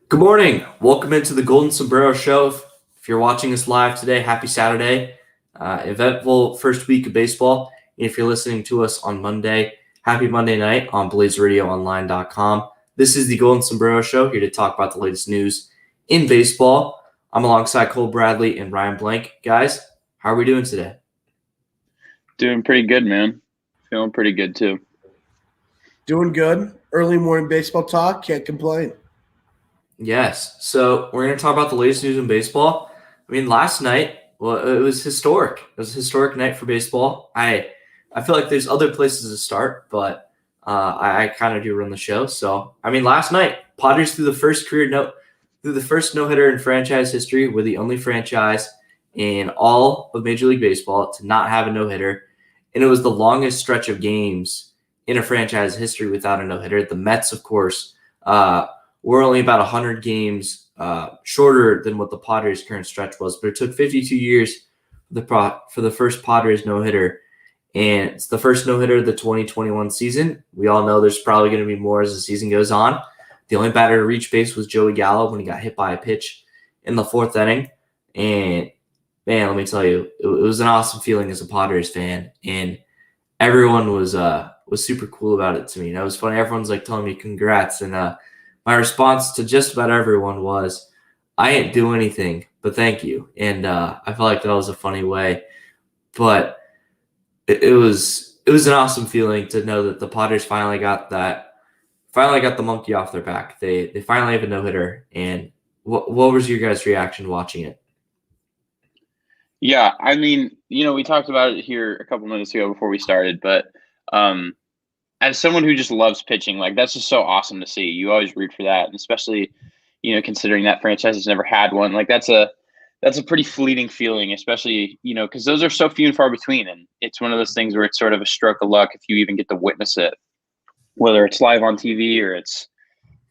Good morning. Welcome into the Golden Sombrero Show. If you're watching us live today, happy Saturday. Eventful first week of baseball. And if you're listening to us on Monday, happy Monday night on BlazeRadioOnline.com. This is the Golden Sombrero Show, here to talk about the latest news in baseball. I'm alongside Cole Bradley and Ryan Blank. Guys, how are we doing today? Doing pretty good, man. Feeling pretty good, too. Doing good. Early morning baseball talk. Can't complain. Yes. So we're going to talk about the latest news in baseball. I mean, last night, well, it was historic. It was a historic night for baseball. I feel like there's other places to start, but I kind of do run the show. So, I mean, last night, Padres threw the first no-hitter in franchise history. We're the only franchise in all of Major League Baseball to not have a no-hitter. And it was the longest stretch of games in a franchise history without a no-hitter. The Mets, of course, we're only about 100 games shorter than what the Padres' current stretch was, but it took 52 years for the first Padres no-hitter, and it's the first no-hitter of the 2021 season. We all know there's probably going to be more as the season goes on. The only batter to reach base was Joey Gallo when he got hit by a pitch in the fourth inning, and man, let me tell you, it was an awesome feeling as a Padres fan, and everyone was super cool about it to me. And it was funny. Everyone's like telling me congrats, and my response to just about everyone was, I ain't do anything, but thank you. And I felt like that was a funny way. But it was an awesome feeling to know that the Padres finally got the monkey off their back. They finally have a no-hitter. And what was your guys' reaction watching it? Yeah, I mean, we talked about it here a couple minutes ago before we started, but as someone who just loves pitching, like that's just so awesome to see. You always root for that, and especially, considering that franchise has never had one. Like that's a pretty fleeting feeling, especially, because those are so few and far between, and it's one of those things where it's sort of a stroke of luck if you even get to witness it, whether it's live on TV or it's,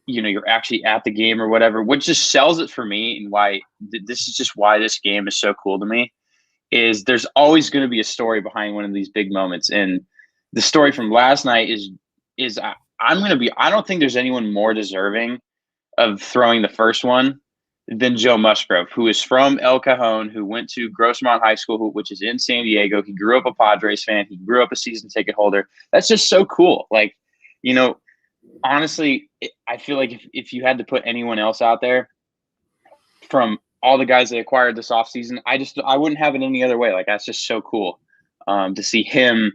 you're actually at the game or whatever. What just sells it for me, and why this is just why this game is so cool to me, is there's always going to be a story behind one of these big moments. And the story from last night is I don't think there's anyone more deserving of throwing the first one than Joe Musgrove, who is from El Cajon, who went to Grossmont High School, which is in San Diego. He grew up a Padres fan. He grew up a season ticket holder. That's just so cool. Like, honestly, I feel like if you had to put anyone else out there from all the guys they acquired this offseason, I wouldn't have it any other way. Like, that's just so cool to see him,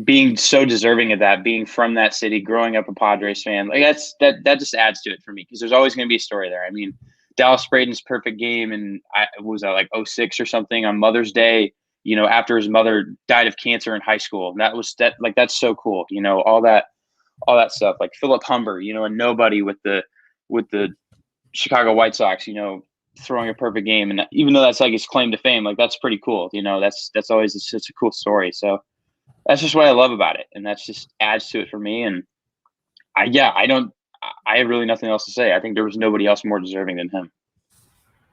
being so deserving of that, being from that city, growing up a Padres fan. Like that just adds to it for me, because there's always going to be a story there. I mean, Dallas Braden's perfect game, and was that like 06 or something on Mother's Day, after his mother died of cancer in high school. And that's so cool. All that stuff, like Philip Humber, a nobody with the Chicago White Sox, throwing a perfect game. And even though that's like his claim to fame, like that's pretty cool. That's always such a cool story. So that's just what I love about it. And that's just adds to it for me. And I have really nothing else to say. I think there was nobody else more deserving than him.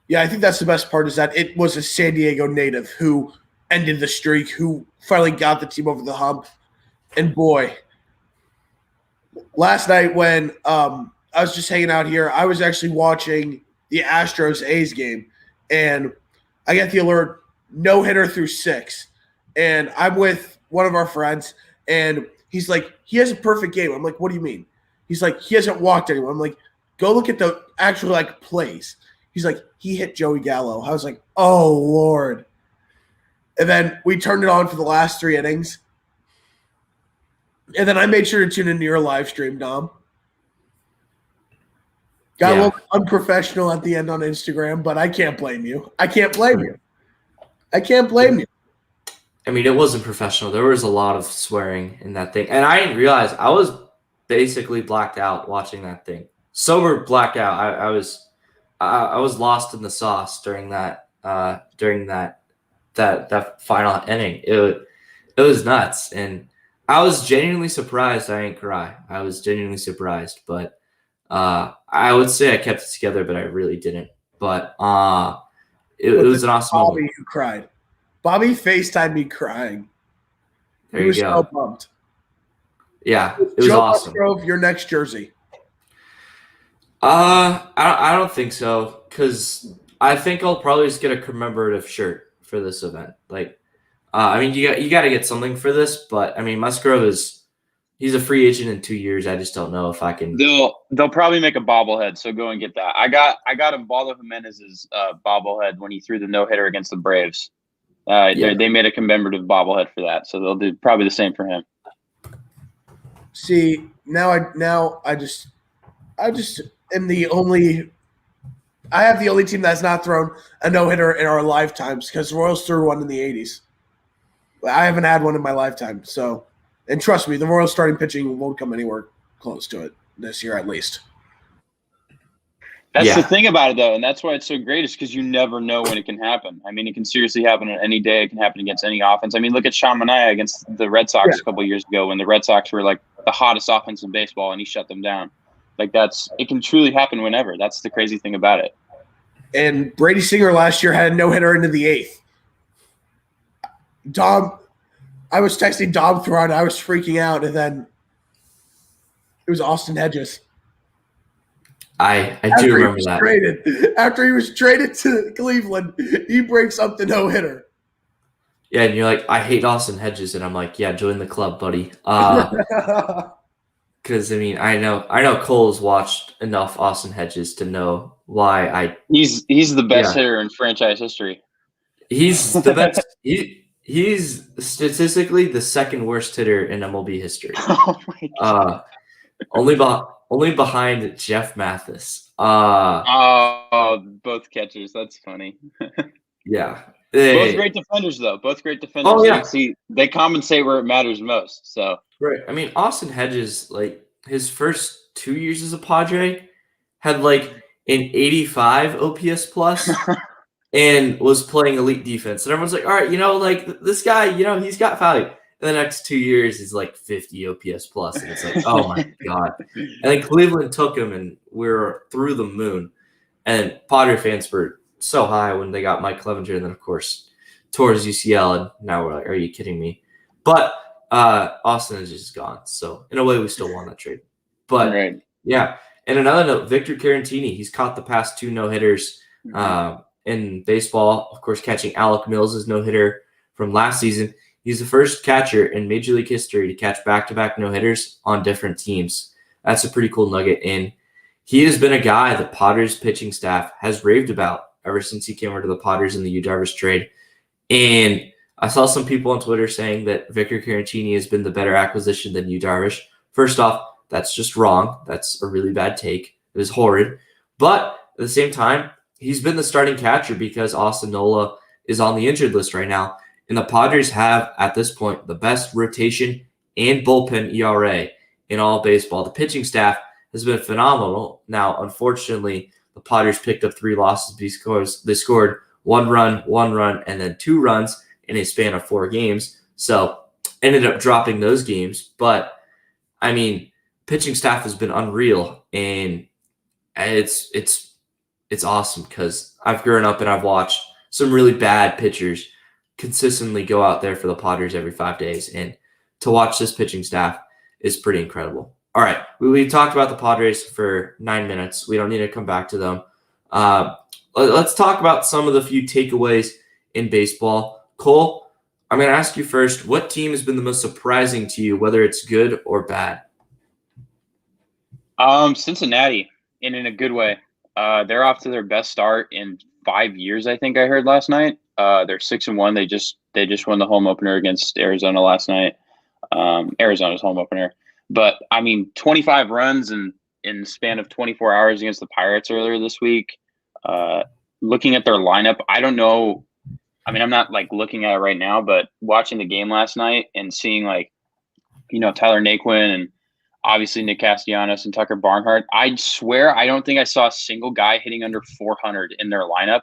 Yeah, I think that's the best part, is that it was a San Diego native who ended the streak, who finally got the team over the hump. And boy, last night when I was just hanging out here, I was actually watching the Astros-A's game, and I get the alert, no-hitter through 6. And I'm with one of our friends, and he's like, he has a perfect game. I'm like, what do you mean? He's like, he hasn't walked anyone. I'm like, go look at the actual plays. He's like, he hit Joey Gallo. I was like, oh, Lord. And then we turned it on for the last 3 innings. And then I made sure to tune into your live stream, Dom. Got a little unprofessional at the end on Instagram, but I can't blame you. I can't blame you. I mean, it wasn't professional. There was a lot of swearing in that thing. And I didn't realize I was basically blacked out watching that thing. Sober blacked out. I was lost in the sauce during that final inning. It was nuts. And I was genuinely surprised I didn't cry. I was genuinely surprised. But I would say I kept it together, but I really didn't. But it was an awesome Bobby moment. who cried. Bobby FaceTimed me crying. There He you was go. so pumped. Yeah, it was Joe awesome. Musgrove, your next jersey. I don't think so, because I think I'll probably just get a commemorative shirt for this event. Like, I mean, you got to get something for this, but I mean, Musgrove he's a free agent in 2 years. I just don't know if I can. They'll probably make a bobblehead, so go and get that. I got Ubaldo Jimenez's bobblehead when he threw the no hitter against the Braves. Yeah. They made a commemorative bobblehead for that, so they'll do probably the same for him. See, I just am the only. I have the only team that's not thrown a no hitter in our lifetimes because the Royals threw one in the '80s. I haven't had one in my lifetime. So, and trust me, the Royals starting pitching won't come anywhere close to it this year at least. That's the thing about it, though, and that's why it's so great, is because you never know when it can happen. I mean, it can seriously happen on any day. It can happen against any offense. I mean, look at Sean Manaea against the Red Sox a couple of years ago when the Red Sox were like the hottest offense in baseball, and he shut them down. Like, it can truly happen whenever. That's the crazy thing about it. And Brady Singer last year had a no-hitter into the 8th. I was texting Dom throughout. I was freaking out, and then it was Austin Hedges. I do remember that. After he was traded to Cleveland, he breaks up the no-hitter. Yeah, and you're like, I hate Austin Hedges, and I'm like, yeah, join the club, buddy. Because I mean, I know Cole's watched enough Austin Hedges to know why He's the best hitter in franchise history. He's the best. He's statistically the second worst hitter in MLB history. Oh my God. Only behind Jeff Mathis. Both catchers. That's funny. Yeah. Both great defenders, though. Both great defenders. Oh, yeah. See, they compensate where it matters most. So right. I mean, Austin Hedges, like his first 2 years as a Padre, had like an 85 OPS plus and was playing elite defense. And everyone's like, all right, like this guy, he's got value. In the next 2 years, he's like 50 OPS plus, and it's like, oh my God. And then Cleveland took him, and we were through the moon. And Padre fans were so high when they got Mike Clevenger, and then of course tore his UCL, and now we're like, are you kidding me? But Austin is just gone, so in a way we still won that trade. But right. Yeah, and another note, Victor Carantini, he's caught the past 2 no-hitters in baseball, of course catching Alec Mills' no-hitter from last season. He's the first catcher in Major League history to catch back-to-back no-hitters on different teams. That's a pretty cool nugget, and he has been a guy the Padres pitching staff has raved about ever since he came over to the Padres in the Yu Darvish trade. And I saw some people on Twitter saying that Victor Carantini has been the better acquisition than Yu Darvish. First off, that's just wrong. That's a really bad take. It is horrid. But at the same time, he's been the starting catcher because Austin Nola is on the injured list right now. And the Padres have, at this point, the best rotation and bullpen ERA in all baseball. The pitching staff has been phenomenal. Now, unfortunately, the Padres picked up 3 losses because they scored 1 run, and then 2 runs in a span of 4 games. So ended up dropping those games. But, I mean, pitching staff has been unreal. And it's awesome because I've grown up and I've watched some really bad pitchers consistently go out there for the Padres every 5 days. And to watch this pitching staff is pretty incredible. All right, we talked about the Padres for 9 minutes. We don't need to come back to them. Let's talk about some of the few takeaways in baseball. Cole, I'm going to ask you first, what team has been the most surprising to you, whether it's good or bad? Cincinnati, and in a good way. They're off to their best start in 5 years, I think I heard last night. They're 6-1. They just won the home opener against Arizona last night. Arizona's home opener. But, I mean, 25 runs in the span of 24 hours against the Pirates earlier this week. Looking at their lineup, I don't know. I mean, I'm not, looking at it right now, but watching the game last night and seeing, Tyler Naquin and obviously Nick Castellanos and Tucker Barnhart, I swear I don't think I saw a single guy hitting under 400 in their lineup,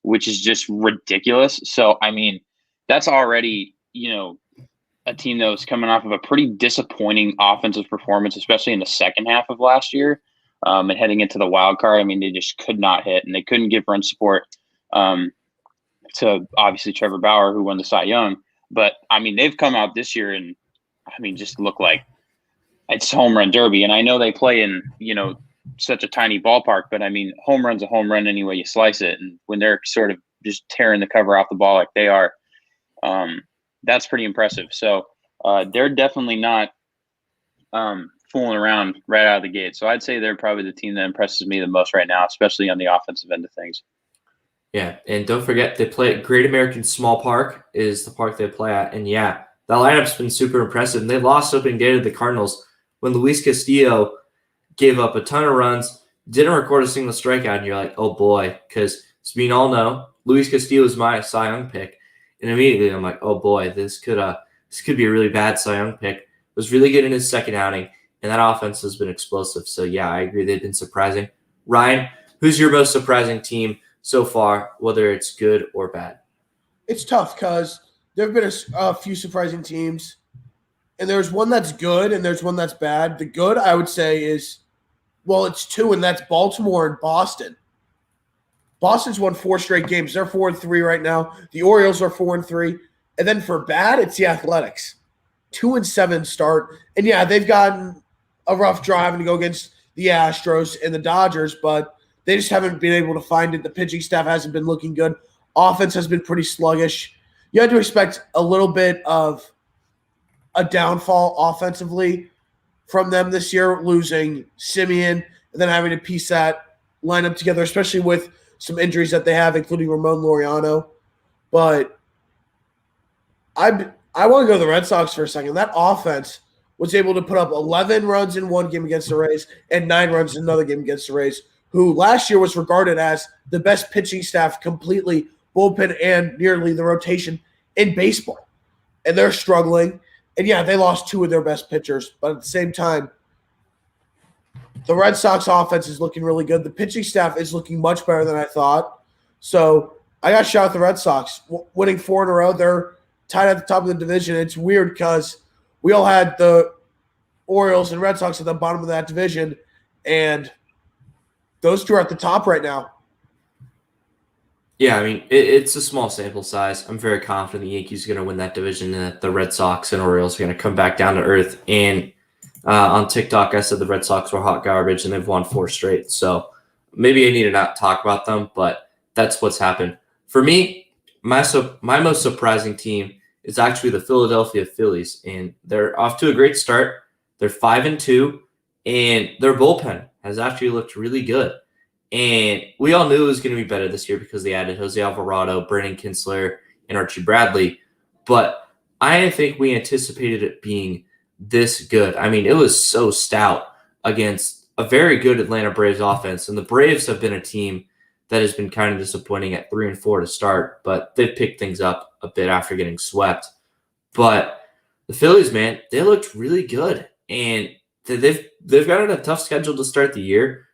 which is just ridiculous. So, I mean, that's already, a team that was coming off of a pretty disappointing offensive performance, especially in the second half of last year, and heading into the wild card. I mean, they just could not hit, and they couldn't give run support to obviously Trevor Bauer, who won the Cy Young. But, I mean, they've come out this year and, just look like it's home run derby. And I know they play in, such a tiny ballpark, but I mean, home run's a home run any way you slice it. And when they're sort of just tearing the cover off the ball like they are, that's pretty impressive. So they're definitely not fooling around right out of the gate. So I'd say they're probably the team that impresses me the most right now, especially on the offensive end of things. Yeah, and don't forget they play at Great American Small Park is the park they play at, and yeah, that lineup's been super impressive. And they lost opening day to the Cardinals when Luis Castillo gave up a ton of runs, didn't record a single strikeout, and you're like, oh boy, because as we all know, Luis Castillo is my Cy Young pick, and immediately I'm like, oh boy, this could be a really bad Cy Young pick. Was really good in his second outing, and that offense has been explosive. So yeah, I agree they've been surprising. Ryan, who's your most surprising team so far, whether it's good or bad? It's tough because there have been a few surprising teams, and there's one that's good and there's one that's bad. The good, I would say, is, well, it's two, and that's Baltimore and Boston. Boston's won 4 straight games. They're 4-3 right now. The Orioles are 4-3. And then for bad, it's the Athletics. 2-7 start. And yeah, they've gotten a rough drive having to go against the Astros and the Dodgers, but they just haven't been able to find it. The pitching staff hasn't been looking good. Offense has been pretty sluggish. You had to expect a little bit of a downfall offensively from them this year, losing Simeon and then having to piece that lineup together, especially with some injuries that they have, including Ramon Laureano. But I want to go to the Red Sox for a second. That offense was able to put up 11 runs in one game against the Rays and 9 runs in another game against the Rays, who last year was regarded as the best pitching staff completely, bullpen and nearly the rotation in baseball. And they're struggling. And yeah, they lost 2 of their best pitchers. But at the same time, the Red Sox offense is looking really good. The pitching staff is looking much better than I thought. So I got shot at the Red Sox. Winning 4 in a row, they're tied at the top of the division. It's weird because we all had the Orioles and Red Sox at the bottom of that division, and those two are at the top right now. Yeah, I mean, it's a small sample size. I'm very confident the Yankees are going to win that division and that the Red Sox and Orioles are going to come back down to earth. And on TikTok, I said the Red Sox were hot garbage, and they've won 4 straight. So maybe I need to not talk about them, but that's what's happened. For me, my most surprising team is actually the Philadelphia Phillies, and they're off to a great start. They're 5-2, and their bullpen has actually looked really good. And we all knew it was going to be better this year because they added Jose Alvarado, Brandon Kinsler, and Archie Bradley. But I didn't think we anticipated it being this good. I mean, it was so stout against a very good Atlanta Braves offense. And the Braves have been a team that has been kind of disappointing at 3-4 to start, but they've picked things up a bit after getting swept. But the Phillies, man, they looked really good. And they've got a tough schedule to start the year.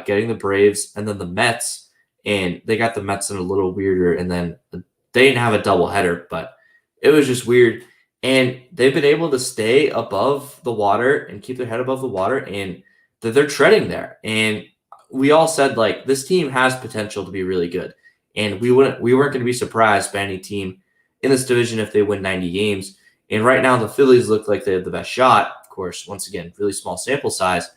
Getting the Braves and then the Mets, and they got the Mets in a little weirder, and then they didn't have a doubleheader, but it was just weird. And they've been able to stay above the water and keep their head above the water, and they're treading there. And we all said, like, this team has potential to be really good, and we weren't going to be surprised by any team in this division if they win 90 games. And right now, the Phillies look like they have the best shot. Of course, once again, really small sample size,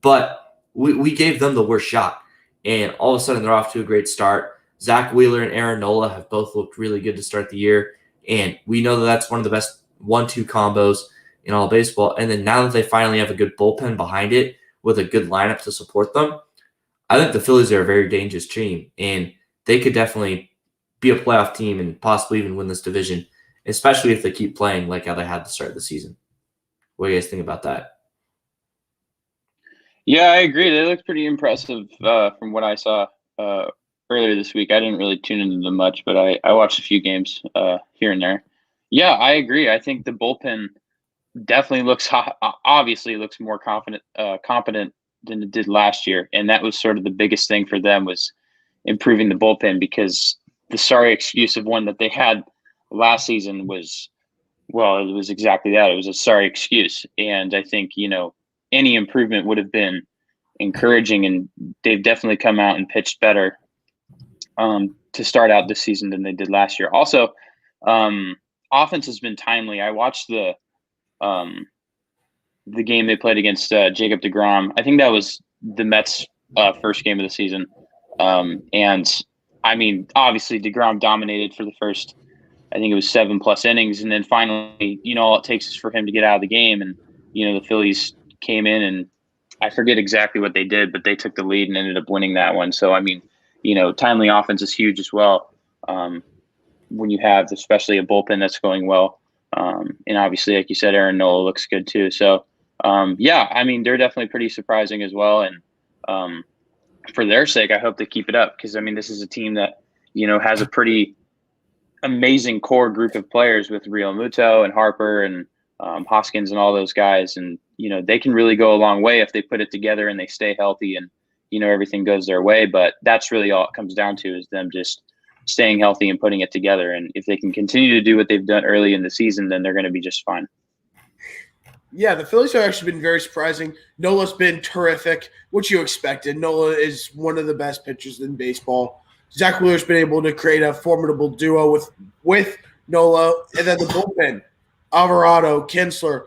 but we gave them the worst shot, and all of a sudden they're off to a great start. Zach Wheeler and Aaron Nola have both looked really good to start the year, and we know that that's one of the best 1-2 combos in all baseball. And then now that they finally have a good bullpen behind it with a good lineup to support them, I think the Phillies are a very dangerous team, and they could definitely be a playoff team and possibly even win this division, especially if they keep playing like how they had to start the season. What do you guys think about that? Yeah, I agree. They looked pretty impressive from what I saw earlier this week. I didn't really tune into them much, but I watched a few games here and there. Yeah, I agree. I think the bullpen definitely obviously looks more competent than it did last year, and that was sort of the biggest thing for them was improving the bullpen, because the sorry excuse of one that they had last season was, well, it was exactly that. It was a sorry excuse, and I think any improvement would have been encouraging, and they've definitely come out and pitched better to start out this season than they did last year. Also, offense has been timely. I watched the game they played against Jacob deGrom. I think that was the Mets' first game of the season. And I mean, obviously DeGrom dominated for the first, I think it was 7+ innings. And then finally, all it takes is for him to get out of the game. And, the Phillies came in, and I forget exactly what they did, but they took the lead and ended up winning that one. So, I mean, timely offense is huge as well. When you have especially a bullpen that's going well. And obviously, like you said, Aaron Nola looks good too. So, yeah, I mean, they're definitely pretty surprising as well. And for their sake, I hope they keep it up because, I mean, this is a team that, has a pretty amazing core group of players with Real Muto and Harper and Hoskins and all those guys. And, they can really go a long way if they put it together and they stay healthy and, everything goes their way. But that's really all it comes down to is them just staying healthy and putting it together. And if they can continue to do what they've done early in the season, then they're going to be just fine. Yeah, the Phillies have actually been very surprising. Nola's been terrific, which you expected. Nola is one of the best pitchers in baseball. Zach Wheeler's been able to create a formidable duo with Nola. And then the bullpen, Alvarado, Kinsler.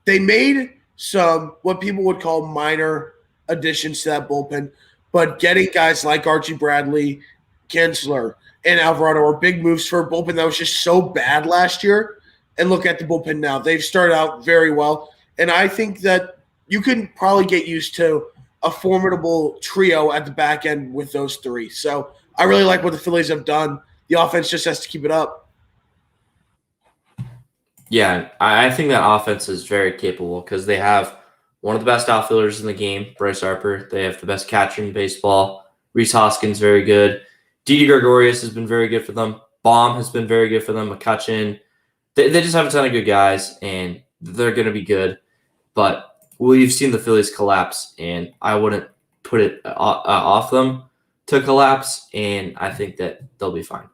They made some what people would call minor additions to that bullpen, but getting guys like Archie Bradley, Kinsler, and Alvarado are big moves for a bullpen that was just so bad last year. And look at the bullpen now. They've started out very well. And I think that you can probably get used to a formidable trio at the back end with those three. So I really like what the Phillies have done. The offense just has to keep it up. Yeah, I think that offense is very capable because they have one of the best outfielders in the game, Bryce Harper. They have the best catcher in baseball. Rhys Hoskins, very good. Didi Gregorius has been very good for them. Baum has been very good for them. McCutchen. They just have a ton of good guys, and they're going to be good. But we've seen the Phillies collapse, and I wouldn't put it off them to collapse, and I think that they'll be fine.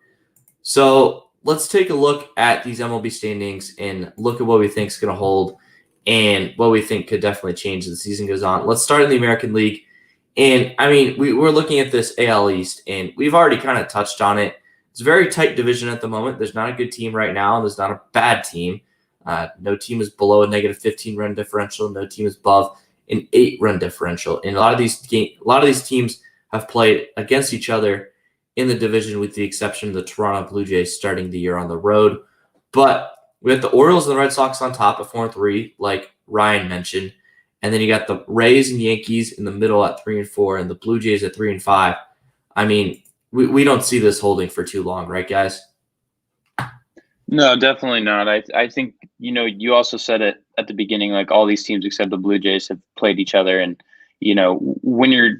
So let's take a look at these MLB standings and look at what we think is going to hold and what we think could definitely change as the season goes on. Let's start in the American League. And, I mean, we're looking at this AL East, and we've already kind of touched on it. It's a very tight division at the moment. There's not a good team right now, and there's not a bad team. No team is below a negative 15-run differential. No team is above an 8-run differential. And a lot of these teams have played against each other in the division, with the exception of the Toronto Blue Jays starting the year on the road. But we have the Orioles and the Red Sox on top at 4-3, like Ryan mentioned. And then you got the Rays and Yankees in the middle at 3-4, and the Blue Jays at 3-5. I mean, we don't see this holding for too long, right, guys? No, definitely not. I think, you also said it at the beginning, like all these teams except the Blue Jays have played each other. And, when you're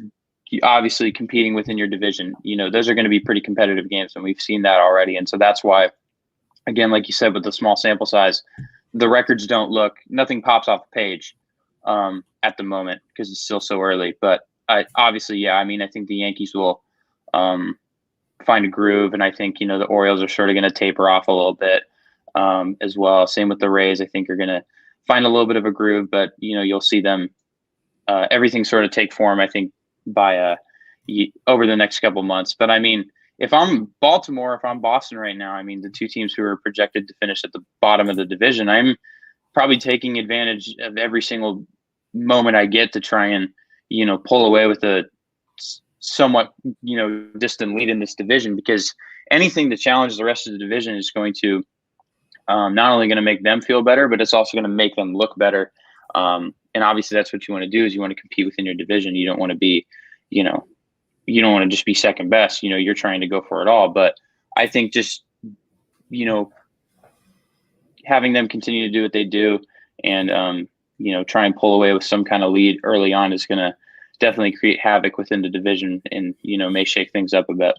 obviously competing within your division, those are going to be pretty competitive games. And we've seen that already. And so that's why, again, like you said, with the small sample size, the records nothing pops off the page at the moment because it's still so early. But I think the Yankees will find a groove. And I think, the Orioles are sort of going to taper off a little bit as well. Same with the Rays. I think are going to find a little bit of a groove, but, you'll see them everything sort of take form, I think, by over the next couple months. But I mean, if I'm Baltimore, if I'm Boston right now, I mean, the two teams who are projected to finish at the bottom of the division, I'm probably taking advantage of every single moment I get to try and, pull away with a somewhat, distant lead in this division, because anything that challenges the rest of the division is going to not only going to make them feel better, but it's also going to make them look better. And obviously that's what you want to do is you want to compete within your division. You don't want to be, you don't want to just be second best, you're trying to go for it all. But I think just, having them continue to do what they do and, try and pull away with some kind of lead early on is going to definitely create havoc within the division and, may shake things up a bit.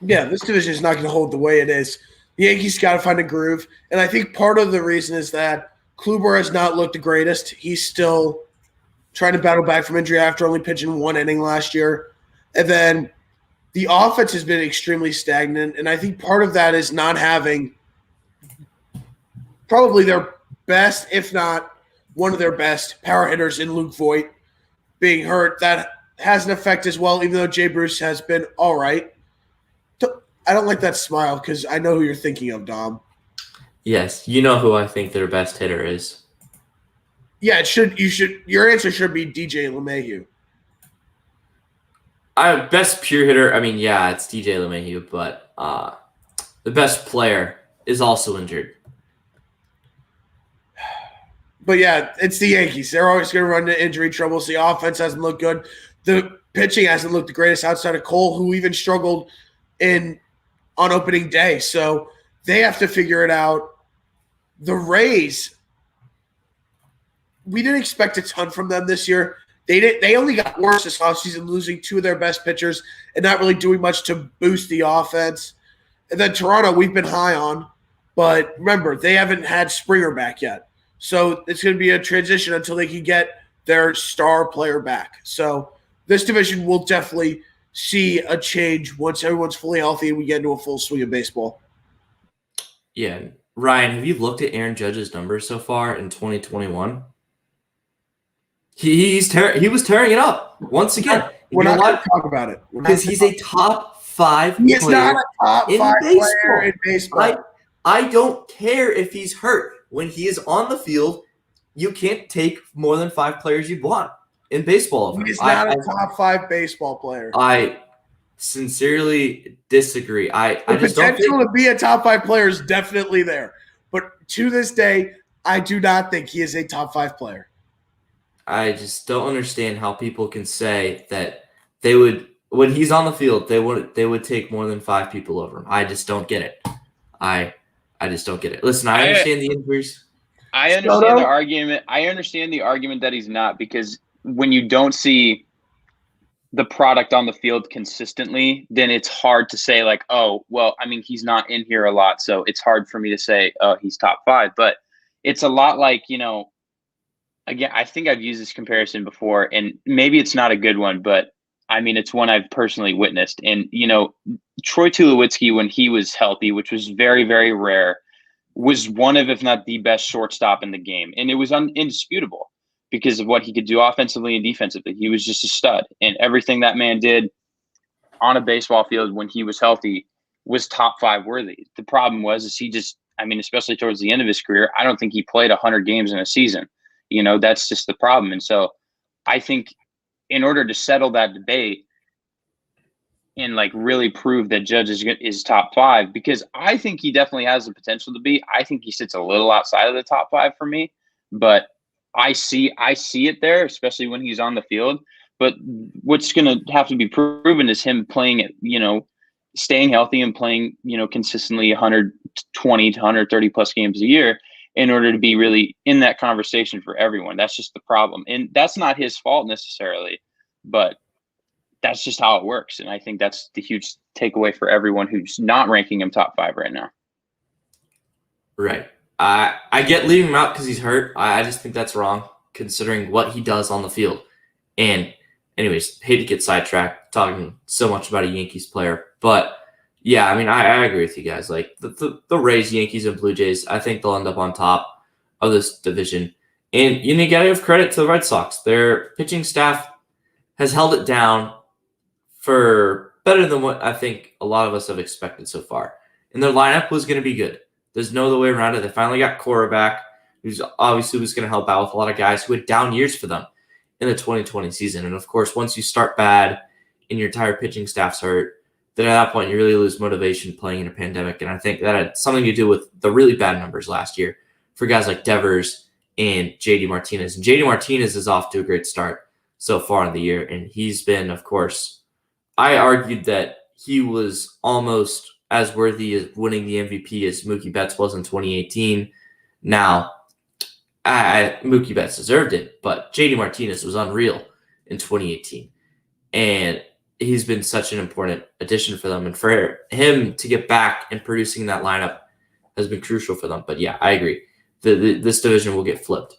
Yeah, this division is not going to hold the way it is. The Yankees got to find a groove. And I think part of the reason is that Kluber has not looked the greatest. He's still trying to battle back from injury after only pitching one inning last year. And then the offense has been extremely stagnant. And I think part of that is not having probably their best, if not one of their best power hitters in Luke Voit being hurt. That has an effect as well, even though Jay Bruce has been all right. I don't like that smile because I know who you're thinking of, Dom. Yes, you know who I think their best hitter is. Yeah, it should. You should. Your answer should be DJ LeMahieu. Best pure hitter. I mean, yeah, it's DJ LeMahieu, but the best player is also injured. But yeah, it's the Yankees. They're always going to run into injury troubles. The offense hasn't looked good. The pitching hasn't looked the greatest outside of Cole, who even struggled on opening day. So they have to figure it out. The Rays, we didn't expect a ton from them this year. They only got worse this offseason, losing two of their best pitchers and not really doing much to boost the offense. And then Toronto, we've been high on. But remember, they haven't had Springer back yet. So it's going to be a transition until they can get their star player back. So this division will definitely see a change once everyone's fully healthy and we get into a full swing of baseball. Yeah. Ryan, have you looked at Aaron Judge's numbers so far in 2021? He was tearing it up once again. We're not going to talk about it. Because he's a top 5 player. He's not a top 5 player in baseball. I don't care if he's hurt. When he is on the field, you can't take more than 5 players you'd want in baseball. He's not a top 5 baseball player. I sincerely disagree. The just potential to be a top 5 player is definitely there. But to this day, I do not think he is a top 5 player. I just don't understand how people can say that they would, when he's on the field, they would take more than 5 people over him. I just don't get it. I just don't get it. Listen, I understand the injuries. I understand the argument. I understand the argument that he's not, because when you don't see the product on the field consistently, then it's hard to say like, oh, well, I mean, he's not in here a lot, so it's hard for me to say, oh, he's top 5. But it's a lot like, again, I think I've used this comparison before, and maybe it's not a good one, but I mean, it's one I've personally witnessed. And, Troy Tulowitzki, when he was healthy, which was very, very rare, was one of, if not the best shortstop in the game. And it was indisputable because of what he could do offensively and defensively. He was just a stud. And everything that man did on a baseball field when he was healthy was top 5 worthy. The problem was he just, especially towards the end of his career, I don't think he played 100 games in a season. That's just the problem. And so I think in order to settle that debate and like really prove that Judge is top 5, because I think he definitely has the potential to be. I think he sits a little outside of the top 5 for me, but I see it there, especially when he's on the field. But what's going to have to be proven is him playing it, staying healthy and playing, consistently 120 to 130 plus games a year in order to be really in that conversation for everyone. That's just the problem. And that's not his fault necessarily, but that's just how it works. And I think that's the huge takeaway for everyone who's not ranking him top 5 right now. Right. I get leaving him out because he's hurt. I just think that's wrong considering what he does on the field. And anyways, hate to get sidetracked talking so much about a Yankees player, but yeah, I agree with you guys. Like the Rays, Yankees, and Blue Jays, I think they'll end up on top of this division. And you got to give credit to the Red Sox. Their pitching staff has held it down for better than what I think a lot of us have expected so far. And their lineup was going to be good. There's no other way around it. They finally got Cora back, who's obviously was going to help out with a lot of guys who had down years for them in the 2020 season. And of course, once you start bad and your entire pitching staff's hurt, then at that point you really lose motivation playing in a pandemic. And I think that had something to do with the really bad numbers last year for guys like Devers and JD Martinez. And JD Martinez is off to a great start so far in the year. And he's been, of course, I argued that he was almost as worthy as winning the MVP as Mookie Betts was in 2018. Now, Mookie Betts deserved it, but JD Martinez was unreal in 2018. And he's been such an important addition for them. And for him to get back and producing that lineup has been crucial for them. But yeah, I agree. This division will get flipped.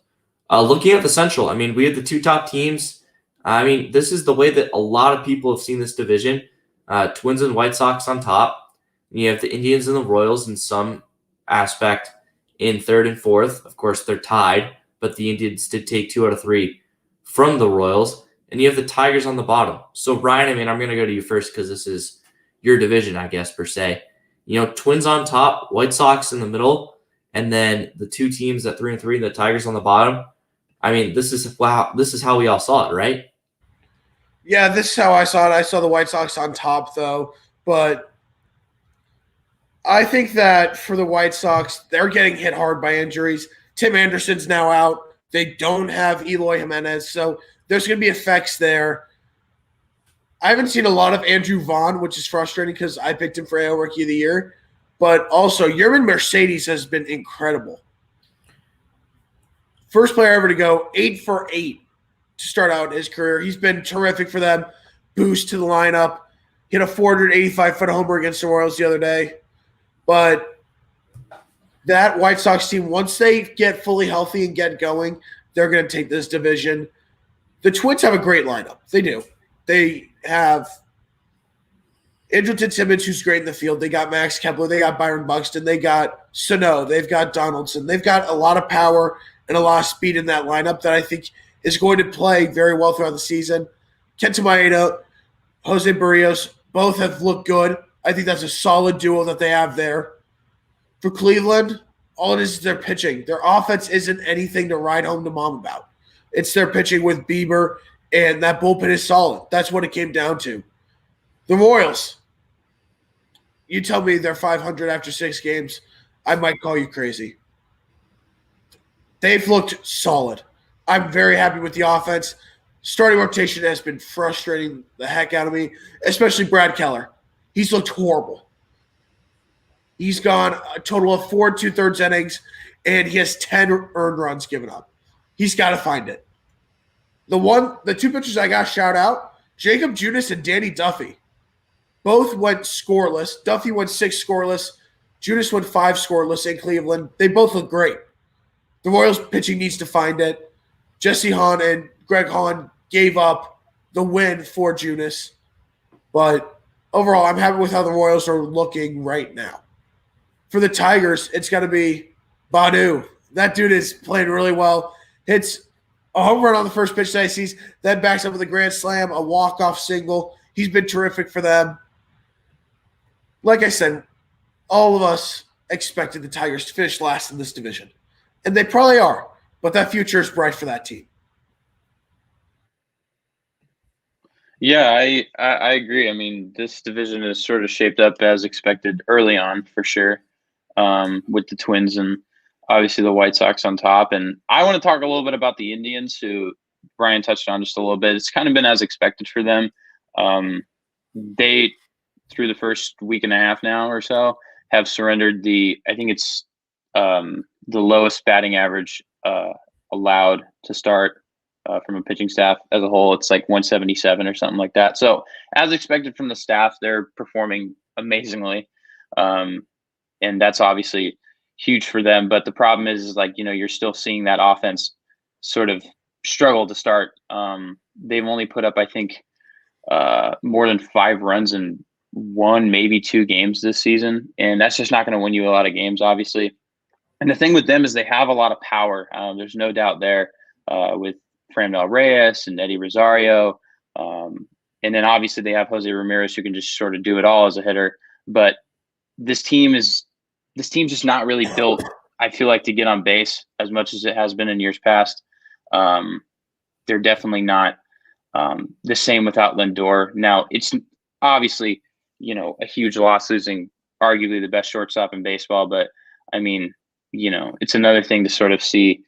Looking at the Central, we have the 2 top teams. This is the way that a lot of people have seen this division. Twins and White Sox on top. You have the Indians and the Royals in some aspect in 3rd and 4th. Of course, they're tied, but the Indians did take 2 out of 3 from the Royals. And you have the Tigers on the bottom. So, Ryan, I'm going to go to you first because this is your division, I guess, per se. Twins on top, White Sox in the middle, and then the 2 teams at 3 and 3, the Tigers on the bottom. I mean, this is how we all saw it, right? Yeah, this is how I saw it. I saw the White Sox on top, though. But I think that for the White Sox, they're getting hit hard by injuries. Tim Anderson's now out. They don't have Eloy Jimenez, so there's going to be effects there. I haven't seen a lot of Andrew Vaughn, which is frustrating because I picked him for AL Rookie of the Year. But also, Yerman Mercedes has been incredible. First player ever to go 8 for 8 to start out his career. He's been terrific for them. Boost to the lineup. Hit a 485-foot homer against the Royals the other day. But that White Sox team, once they get fully healthy and get going, they're going to take this division. The Twins have a great lineup. They do. They have Andrelton Simmons, who's great in the field. They got Max Kepler. They got Byron Buxton. They got Sano. They've got Donaldson. They've got a lot of power and a lot of speed in that lineup that I think is going to play very well throughout the season. Kenta Maeda, Jose Barrios, both have looked good. I think that's a solid duo that they have there. For Cleveland, all it is their pitching. Their offense isn't anything to ride home to mom about. It's their pitching with Bieber, and that bullpen is solid. That's what it came down to. The Royals, you tell me they're 500 after 6 games, I might call you crazy. They've looked solid. I'm very happy with the offense. Starting rotation has been frustrating the heck out of me, especially Brad Keller. He's looked horrible. He's gone a total of 4 2/3 innings, and he has 10 earned runs given up. He's got to find it. The two pitchers I got shout out, Jacob Junis and Danny Duffy. Both went scoreless. Duffy went 6 scoreless. Junis went 5 scoreless in Cleveland. They both look great. The Royals pitching needs to find it. Jesse Hahn and Greg Hahn gave up the win for Junis. But overall, I'm happy with how the Royals are looking right now. For the Tigers, it's got to be Badu. That dude is playing really well. Hits a home run on the first pitch that he sees, then backs up with a grand slam, a walk-off single. He's been terrific for them. Like I said, all of us expected the Tigers to finish last in this division. And they probably are, but that future is bright for that team. Yeah, I agree. I mean, this division is sort of shaped up as expected early on, for sure, with the Twins and obviously the White Sox on top. And I want to talk a little bit about the Indians, who Brian touched on just a little bit. It's kind of been as expected for them. They, through the first week and a half now or so, have surrendered I think it's the lowest batting average allowed to start from a pitching staff as a whole. It's like 177 or something like that. So as expected from the staff, they're performing amazingly. And that's obviously huge for them. But the problem is like, you're still seeing that offense sort of struggle to start. They've only put up, I think, more than 5 runs in 1, maybe 2 games this season. And that's just not going to win you a lot of games, obviously. And the thing with them is they have a lot of power. There's no doubt there with Framel Reyes and Eddie Rosario. And then obviously they have Jose Ramirez, who can just sort of do it all as a hitter. But this team's just not really built, I feel like, to get on base as much as it has been in years past. They're definitely not the same without Lindor. Now, it's obviously, a huge loss losing arguably the best shortstop in baseball. But, I mean, it's another thing to sort of see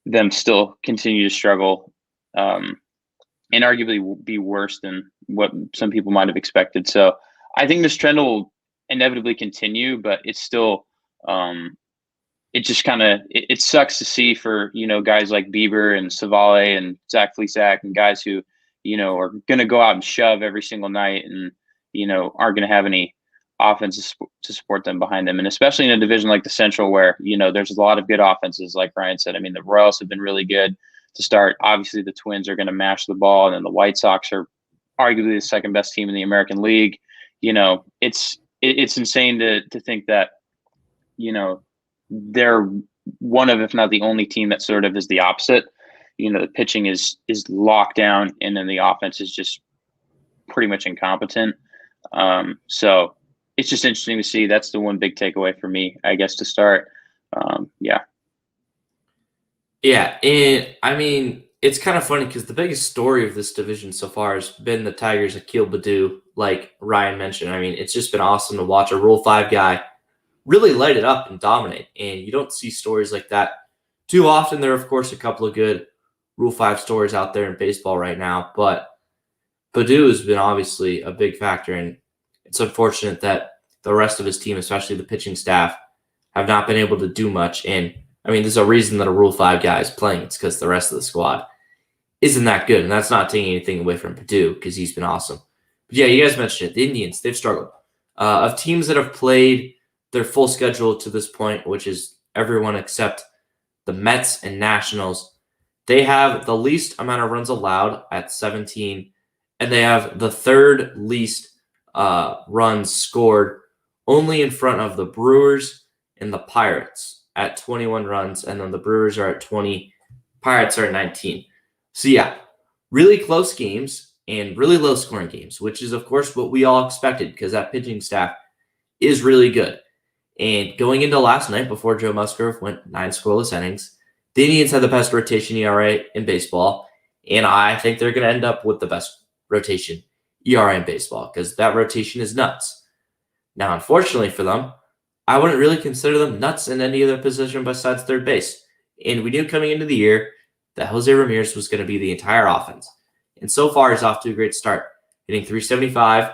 them still continue to struggle and arguably be worse than what some people might have expected. So I think this trend will inevitably continue, but it's still it just kind of it sucks to see for guys like Bieber and Savale and Zach Plesac and guys who are going to go out and shove every single night and aren't going to have any offense to support them behind them, and especially in a division like the Central where there's a lot of good offenses. Like Brian said, I mean, the Royals have been really good to start. Obviously the Twins are going to mash the ball, and then the White Sox are arguably the second best team in the American League. It's insane to think that they're one of, if not the only team that sort of is the opposite. The pitching is locked down, and then the offense is just pretty much incompetent. So it's just interesting to see. That's the one big takeaway for me, I guess, to start. Yeah. Yeah, and I mean, it's kind of funny because the biggest story of this division so far has been the Tigers' Akil Baddoo, like Ryan mentioned. I mean, it's just been awesome to watch a Rule 5 guy really light it up and dominate, and you don't see stories like that too often. There are, of course, a couple of good Rule 5 stories out there in baseball right now, but Baddoo has been obviously a big factor, and it's unfortunate that the rest of his team, especially the pitching staff, have not been able to do much. And I mean, there's a reason that a Rule 5 guy is playing. It's because the rest of the squad isn't that good. And that's not taking anything away from Baddoo because he's been awesome. But yeah, you guys mentioned it. The Indians, they've struggled. Of teams that have played their full schedule to this point, which is everyone except the Mets and Nationals, they have the least amount of runs allowed at 17, and they have the third least runs scored, only in front of the Brewers and the Pirates at 21 runs, and then the Brewers are at 20, Pirates are at 19. So yeah, really close games and really low scoring games, which is of course what we all expected because that pitching staff is really good. And going into last night before Joe Musgrove went 9 scoreless innings, the Indians had the best rotation ERA in baseball, and I think they're going to end up with the best rotation ERA in baseball because that rotation is nuts. Now, unfortunately for them, I wouldn't really consider them nuts in any other position besides third base. And we knew coming into the year that Jose Ramirez was going to be the entire offense. And so far, he's off to a great start, hitting 375,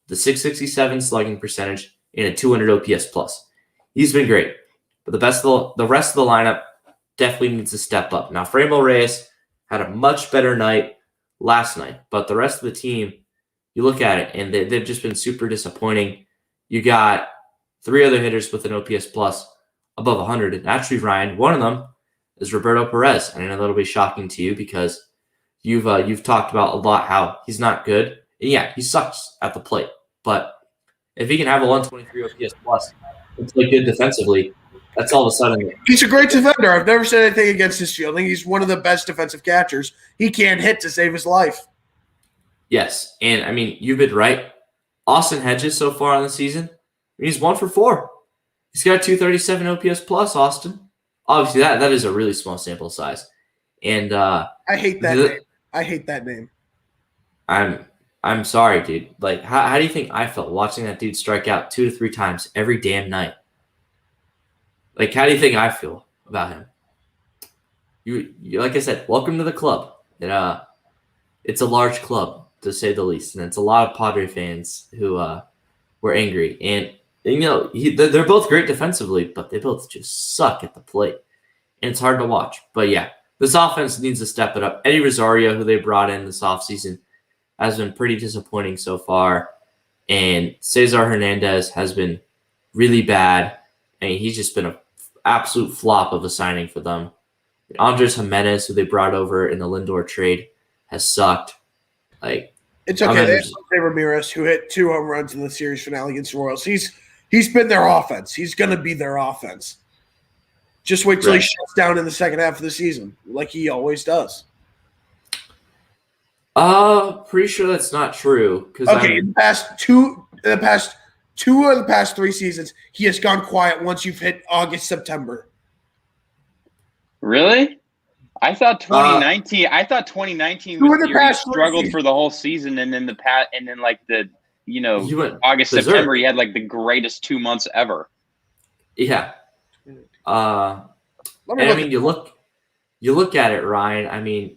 the 667 slugging percentage, and a 200 OPS plus. He's been great. But the rest of the lineup definitely needs to step up. Now, Franmil Reyes had a much better night last night, but the rest of the team, you look at it, and they've just been super disappointing. You got 3 other hitters with an OPS plus above 100, and actually, Ryan, one of them is Roberto Perez. And I know that'll be shocking to you because you've talked about a lot how he's not good. And yeah, he sucks at the plate, but if he can have a 123 OPS plus and play good defensively, that's all of a sudden. He's a great defender. I've never said anything against his fielding. He's one of the best defensive catchers. He can't hit to save his life. Yes, and I mean, you've been right. Austin Hedges so far on the season, he's 1 for 4. He's got 237 OPS plus, Austin. Obviously, that is a really small sample size. And I hate that name. I hate that name. I'm sorry, dude. Like, how do you think I felt watching that dude strike out 2 to 3 times every damn night? Like, how do you think I feel about him? You like I said, welcome to the club. It's a large club, to say the least, and it's a lot of Padre fans who were angry. And they're both great defensively, but they both just suck at the plate, and it's hard to watch. But yeah, this offense needs to step it up. Eddie Rosario, who they brought in this offseason, has been pretty disappointing so far, and Cesar Hernandez has been really bad. I mean, he's just been an absolute flop of a signing for them. Andres Jimenez, who they brought over in the Lindor trade, has sucked. Like, it's okay. They have Jose Ramirez, who hit 2 home runs in the series finale against the Royals. He's been their offense. He's going to be their offense. Just wait till he shuts down in the second half of the season, like he always does. Pretty sure that's not true. Okay, in the past 2 of the past 3 seasons, he has gone quiet once you've hit August, September. Really? I thought 2019. I thought 2019 was the year he struggled for the whole season, and then like August, September, he had like the greatest 2 months ever. Yeah. I mean, you look at it, Ryan. I mean,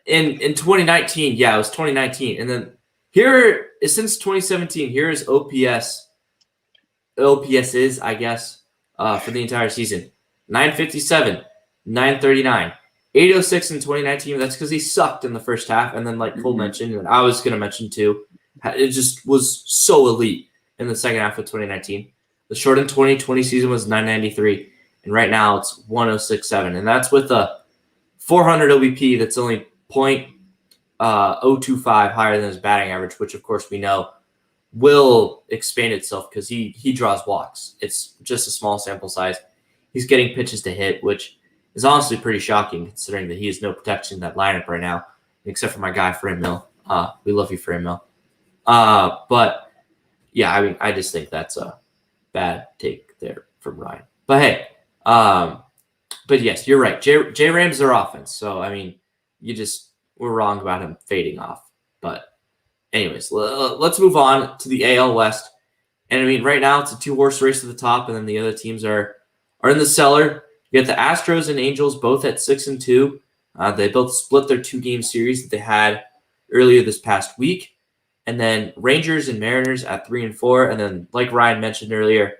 in 2019, yeah, it was 2019, and then here since 2017, here is OPS is, I guess, for the entire season: 957, 939, 806 in 2019. That's because he sucked in the first half, and then like Cole mentioned, and I was going to mention too, it just was so elite in the second half of 2019. The shortened 2020 season was 993, and right now it's 1067, and that's with a 400 OBP that's only .025 higher than his batting average, which of course we know will expand itself because he draws walks. It's just a small sample size. He's getting pitches to hit, which is honestly pretty shocking considering that he has no protection in that lineup right now, except for my guy Franmil. We love you, Franmil. But yeah, I mean, I just think that's a bad take there from Ryan. But hey, don't but yes, you're right. J Ram's their offense. So, I mean, you just were wrong about him fading off. But anyways, let's move on to the AL West. And I mean, right now it's a 2-horse race to the top, and then the other teams are in the cellar. You got the Astros and Angels both at 6-2. They both split their 2-game series that they had earlier this past week. And then Rangers and Mariners at 3-4. And then, like Ryan mentioned earlier,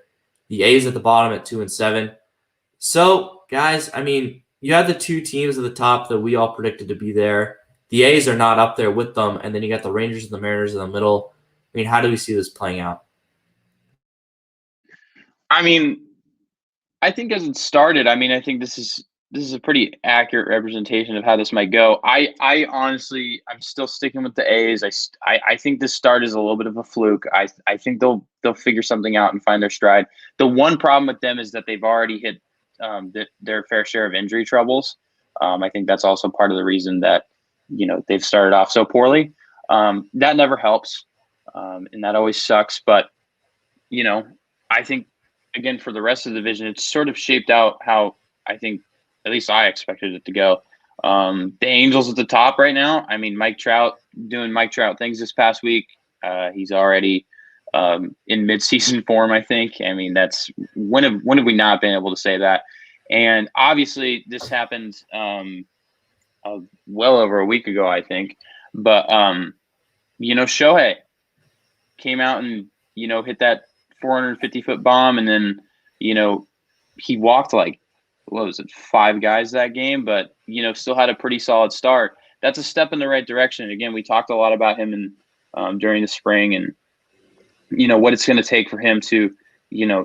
the A's at the bottom at 2-7. So, guys, I mean, you have the 2 teams at the top that we all predicted to be there. The A's are not up there with them. And then you got the Rangers and the Mariners in the middle. I mean, how do we see this playing out? I mean, I think as it started, I mean, I think this is a pretty accurate representation of how this might go. I honestly, I'm still sticking with the A's. I think this start is a little bit of a fluke. I think they'll figure something out and find their stride. The one problem with them is that they've already hit their fair share of injury troubles. I think that's also part of the reason that they've started off so poorly. That never helps, and that always sucks. But I think, again, for the rest of the division, it's sort of shaped out how I think, at least I expected it to go. The Angels at the top right now. I mean, Mike Trout doing Mike Trout things this past week. He's already in midseason form, I think. I mean, that's when have we not been able to say that? And obviously, this happened well over a week ago, I think. But Shohei came out and hit that 450-foot bomb, and then he walked like, what was it, 5 guys that game, but still had a pretty solid start. That's a step in the right direction. Again, we talked a lot about him during the spring, and what it's going to take for him to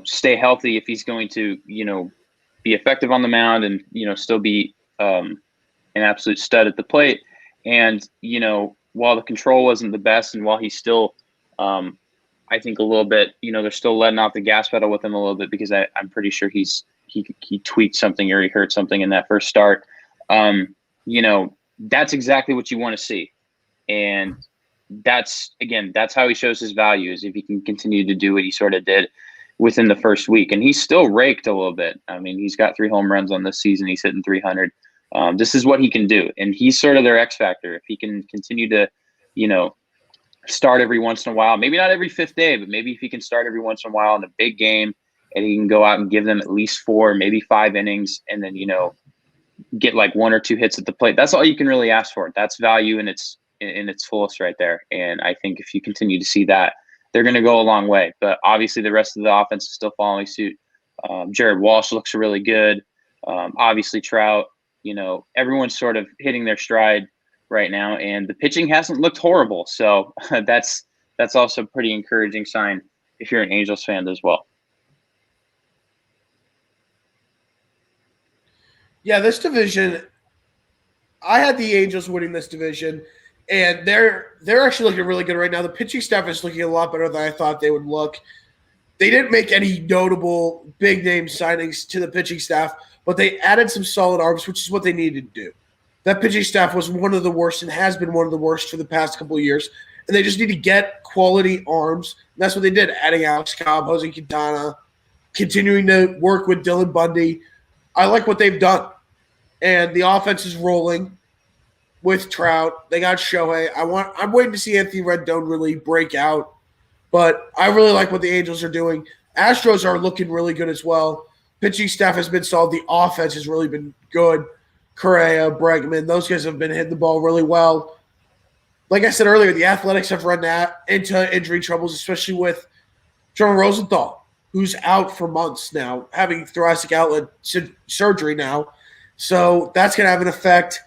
stay healthy if he's going to be effective on the mound and still be an absolute stud at the plate. And while the control wasn't the best, and while he's still I think a little bit, they're still letting off the gas pedal with him a little bit, because I'm pretty sure he tweaked something or he hurt something in that first start. That's exactly what you want to see. And that's how he shows his value, is if he can continue to do what he sort of did within the first week. And he's still raked a little bit. I mean, he's got 3 home runs on this season. He's hitting 300. This is what he can do. And he's sort of their X factor. If he can continue to, start every once in a while, maybe not every 5th day, but maybe if he can start every once in a while in a big game, and he can go out and give them at least 4, maybe 5 innings, and then get like 1 or 2 hits at the plate. That's all you can really ask for. That's value in its fullest right there. And I think if you continue to see that, they're going to go a long way. But obviously the rest of the offense is still following suit. Jared Walsh looks really good. Obviously Trout, everyone's sort of hitting their stride right now, and the pitching hasn't looked horrible. So that's also a pretty encouraging sign if you're an Angels fan as well. Yeah, this division, I had the Angels winning this division, and they're actually looking really good right now. The pitching staff is looking a lot better than I thought they would look. They didn't make any notable big-name signings to the pitching staff, but they added some solid arms, which is what they needed to do. That pitching staff was one of the worst and has been one of the worst for the past couple of years, and they just need to get quality arms. And that's what they did, adding Alex Cobb, Jose Quintana, continuing to work with Dylan Bundy. I like what they've done. And the offense is rolling with Trout. They got Shohei. I'm waiting to see Anthony Rendon really break out, but I really like what the Angels are doing. Astros are looking really good as well. Pitching staff has been solid. The offense has really been good. Correa, Bregman, those guys have been hitting the ball really well. Like I said earlier, the Athletics have run into injury troubles, especially with Trevor Rosenthal, who's out for months now, having thoracic outlet surgery now. So that's going to have an effect.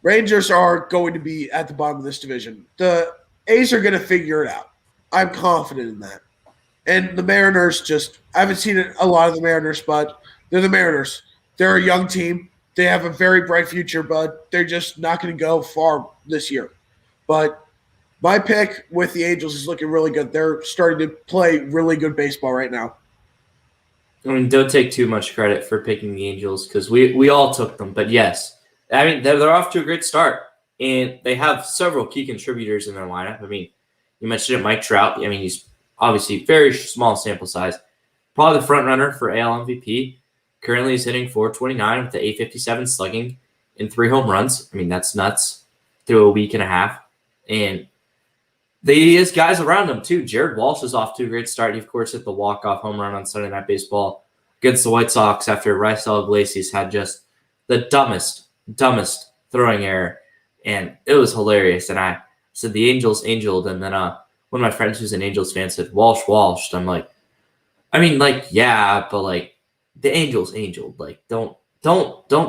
Rangers are going to be at the bottom of this division. The A's are going to figure it out. I'm confident in that. And the Mariners I haven't seen a lot of the Mariners, but they're the Mariners. They're a young team. They have a very bright future, but they're just not going to go far this year. But my pick with the Angels is looking really good. They're starting to play really good baseball right now. I mean, don't take too much credit for picking the Angels, because we all took them. But yes, I mean, they're off to a great start, and they have several key contributors in their lineup. I mean, you mentioned it, Mike Trout. I mean, he's obviously very small sample size, probably the front runner for AL MVP. Currently, he's hitting 429 with the 857 slugging and 3 home runs. I mean, that's nuts through a week and a half. And he has guys around him, too. Jared Walsh is off to a great start. He, of course, hit the walk-off home run on Sunday Night Baseball against the White Sox after Raisel Iglesias had just the dumbest throwing error. And it was hilarious. And I said the Angels angeled. And then one of my friends who's an Angels fan said, Walsh. I'm like, I mean, like, yeah, but like the Angels angeled. Like, don't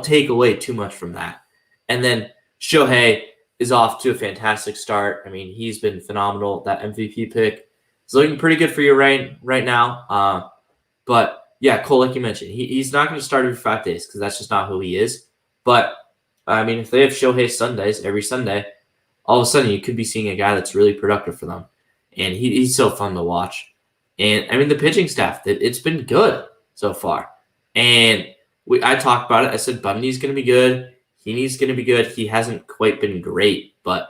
take away too much from that. And then Shohei is off to a fantastic start. I mean, he's been phenomenal. That MVP pick is looking pretty good for you right now. But yeah, Cole, like you mentioned, he's not going to start every 5 days because that's just not who he is. But I mean, if they have Shohei Sundays every Sunday, all of a sudden you could be seeing a guy that's really productive for them. And he's so fun to watch. And I mean, the pitching staff, it's been good so far. And I talked about it. I said Bundy's going to be good. Heaney's going to be good. He hasn't quite been great, but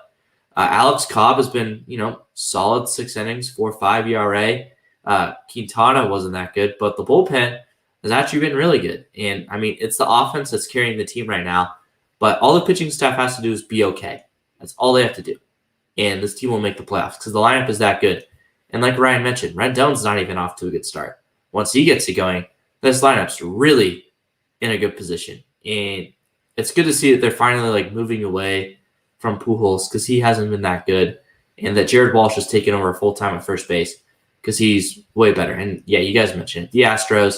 Alex Cobb has been, solid 6 innings, 4.5 ERA. Quintana wasn't that good, but the bullpen has actually been really good. And I mean, it's the offense that's carrying the team right now, but all the pitching staff has to do is be okay. That's all they have to do. And this team will make the playoffs because the lineup is that good. And like Ryan mentioned, Rendon's not even off to a good start. Once he gets it going, this lineup's really in a good position. And it's good to see that they're finally moving away from Pujols because he hasn't been that good, and that Jared Walsh has taken over full time at first base because he's way better. And yeah, you guys mentioned it. The Astros,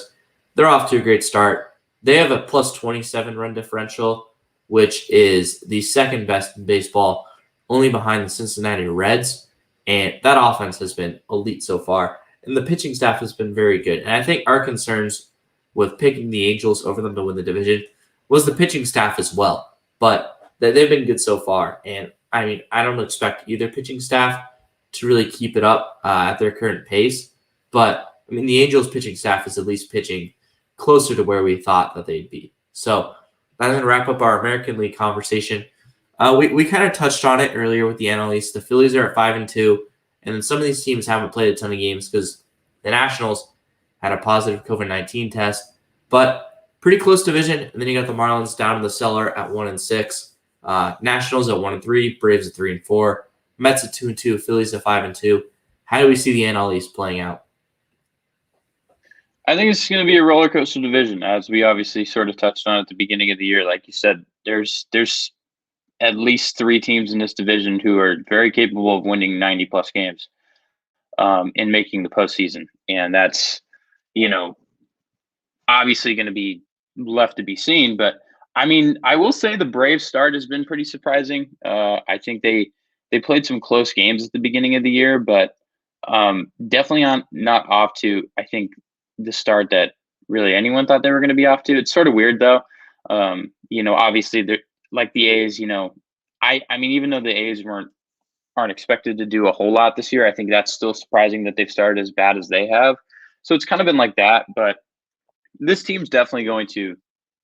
they're off to a great start. They have a plus 27 run differential, which is the second best in baseball, only behind the Cincinnati Reds. And that offense has been elite so far. And the pitching staff has been very good. And I think our concerns with picking the Angels over them to win the division was the pitching staff as well. But they've been good so far. And I mean, I don't expect either pitching staff to really keep it up at their current pace. But I mean, the Angels pitching staff is at least pitching closer to where we thought that they'd be. So that's going to wrap up our American League conversation. We kind of touched on it earlier with the NL East. The Phillies are at 5-2, and then some of these teams haven't played a ton of games because the Nationals had a positive COVID-19 test, but pretty close division. And then you got the Marlins down in the cellar at 1-6, Nationals at 1-3, Braves at 3-4, Mets at 2-2, Phillies at 5-2. How do we see the NL East playing out? I think it's going to be a roller coaster division, as we obviously sort of touched on at the beginning of the year. Like you said, there's at least 3 teams in this division who are very capable of winning 90-plus games and making the postseason. And that's, obviously going to be left to be seen. But, I mean, I will say the Braves start has been pretty surprising. I think they played some close games at the beginning of the year, but definitely not off to, I think, the start that really anyone thought they were going to be off to. It's sort of weird, though. Obviously, they're like the A's, I mean, even though the A's aren't expected to do a whole lot this year, I think that's still surprising that they've started as bad as they have. So it's kind of been like that, but this team's definitely going to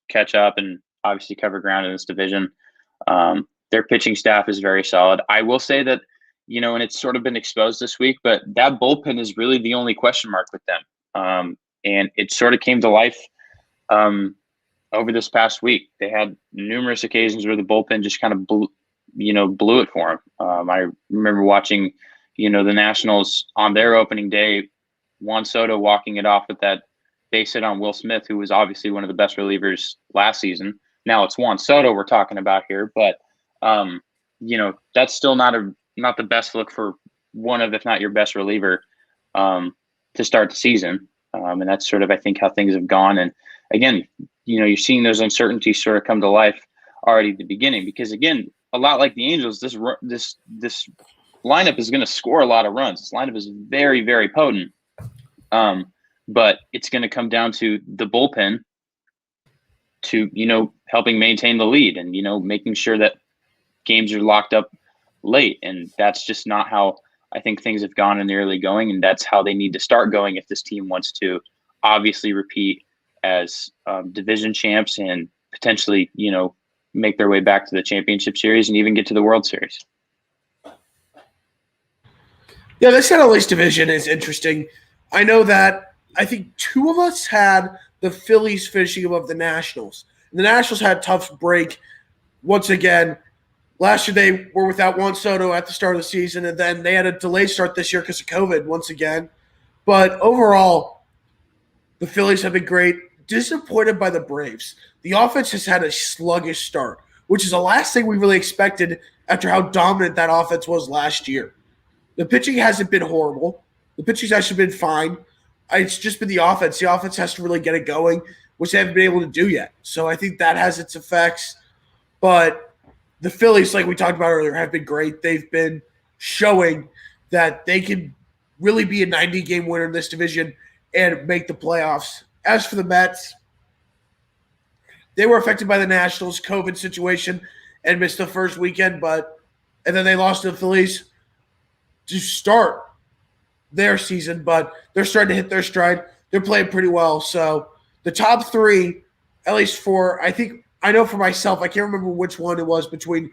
catch up and obviously cover ground in this division. Their pitching staff is very solid. I will say that, and it's sort of been exposed this week, but that bullpen is really the only question mark with them. And it sort of came to life over this past week. They had numerous occasions where the bullpen just kind of blew it for them. I remember watching, the Nationals on their opening day, Juan Soto walking it off with that base hit on Will Smith, who was obviously one of the best relievers last season. Now it's Juan Soto we're talking about here, but that's still not the best look for one of, if not your best reliever to start the season. And that's sort of, I think, how things have gone. And again, you're seeing those uncertainties sort of come to life already at the beginning, because again, a lot like the Angels, this lineup is going to score a lot of runs. This lineup is very, very potent. But it's going to come down to the bullpen to, helping maintain the lead and, making sure that games are locked up late. And that's just not how I think things have gone in the early going. And that's how they need to start going if this team wants to obviously repeat as division champs and potentially, make their way back to the championship series and even get to the World Series. Yeah, this NL East division is interesting. I know that I think 2 of us had the Phillies finishing above the Nationals. And the Nationals had a tough break once again. Last year they were without Juan Soto at the start of the season, and then they had a delayed start this year because of COVID once again. But overall, the Phillies have been great. Disappointed by the Braves. The offense has had a sluggish start, which is the last thing we really expected after how dominant that offense was last year. The pitching hasn't been horrible. The pitching's actually been fine. It's just been the offense. The offense has to really get it going, which they haven't been able to do yet. So I think that has its effects. But the Phillies, like we talked about earlier, have been great. They've been showing that they can really be a 90-game winner in this division and make the playoffs. As for the Mets, they were affected by the Nationals' COVID situation and missed the first weekend, and then they lost to the Phillies to start their season, but they're starting to hit their stride. They're playing pretty well. So the top three, at least I know for myself, I can't remember which one it was between